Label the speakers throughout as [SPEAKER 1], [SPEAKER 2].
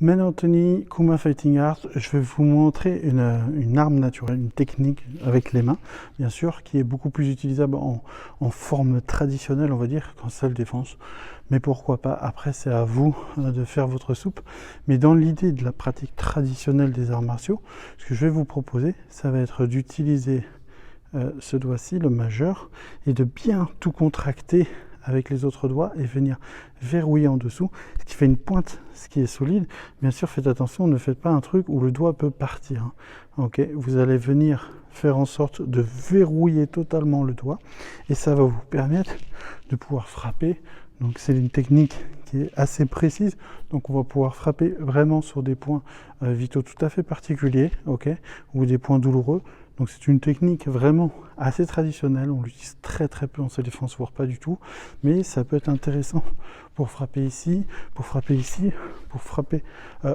[SPEAKER 1] Men Anthony Kuma Fighting Art, je vais vous montrer une arme naturelle, une technique avec les mains, bien sûr, qui est beaucoup plus utilisable en forme traditionnelle, on va dire, qu'en seule défense. Mais pourquoi pas, après c'est à vous de faire votre soupe. Mais dans l'idée de la pratique traditionnelle des arts martiaux, ce que je vais vous proposer, ça va être d'utiliser ce doigt-ci, le majeur, et de bien tout contracter avec les autres doigts et venir verrouiller en dessous, ce qui fait une pointe, ce qui est solide. Bien sûr, faites attention, ne faites pas un truc où le doigt peut partir. Ok, vous allez venir faire en sorte de verrouiller totalement le doigt et ça va vous permettre de pouvoir frapper. Donc c'est une technique qui est assez précise, donc on va pouvoir frapper vraiment sur des points vitaux tout à fait particuliers, ok, ou des points douloureux. Donc c'est une technique vraiment assez traditionnelle, on l'utilise très peu en self-défense, voire pas du tout, mais ça peut être intéressant pour frapper ici, pour frapper ici, pour frapper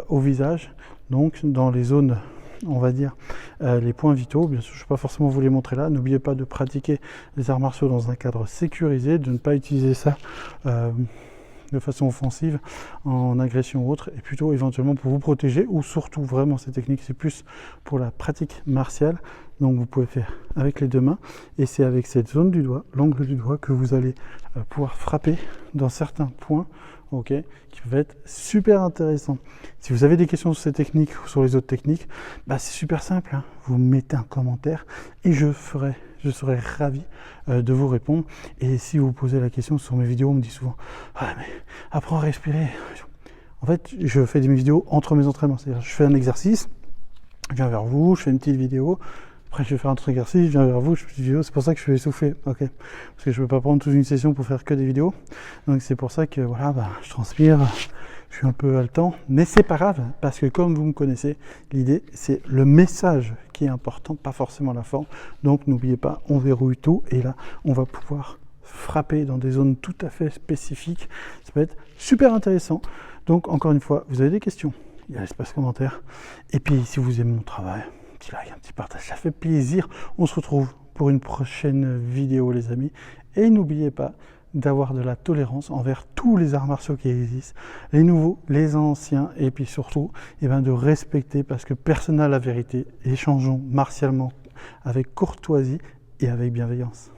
[SPEAKER 1] au visage, donc dans les zones, on va dire, les points vitaux. Bien sûr, je ne vais pas forcément vous les montrer là. N'oubliez pas de pratiquer les arts martiaux dans un cadre sécurisé, de ne pas utiliser ça de façon offensive, en agression ou autre, et plutôt éventuellement pour vous protéger, ou surtout vraiment ces techniques, c'est plus pour la pratique martiale. Donc vous pouvez faire avec les deux mains, et c'est avec cette zone du doigt, l'angle du doigt, que vous allez pouvoir frapper dans certains points, ok, qui peuvent être super intéressants. Si vous avez des questions sur ces techniques ou sur les autres techniques, bah c'est super simple, hein. Vous mettez un commentaire et je serai ravi de vous répondre. Et si vous posez la question sur mes vidéos, on me dit souvent « Ah mais apprends à respirer ». En fait, je fais des vidéos entre mes entraînements, c'est-à-dire je fais un exercice, je viens vers vous, je fais une petite vidéo, après je vais faire un autre exercice, je viens vers vous, je fais une petite vidéo, c'est pour ça que je suis essoufflé, ok, parce que je ne peux pas prendre toute une session pour faire que des vidéos, donc c'est pour ça que voilà, bah, je transpire, je suis un peu haletant, mais c'est pas grave, parce que comme vous me connaissez, l'idée c'est le message qui est important, pas forcément la forme, donc n'oubliez pas, on verrouille tout, et là on va pouvoir frapper dans des zones tout à fait spécifiques, ça peut être super intéressant. Donc encore une fois, vous avez des questions, il y a l'espace commentaire, et puis si vous aimez mon travail, un petit like, un petit partage, ça fait plaisir. On se retrouve pour une prochaine vidéo les amis, et n'oubliez pas d'avoir de la tolérance envers tous les arts martiaux qui existent, les nouveaux, les anciens, et puis surtout de respecter, parce que personne n'a la vérité. Échangeons martialement avec courtoisie et avec bienveillance.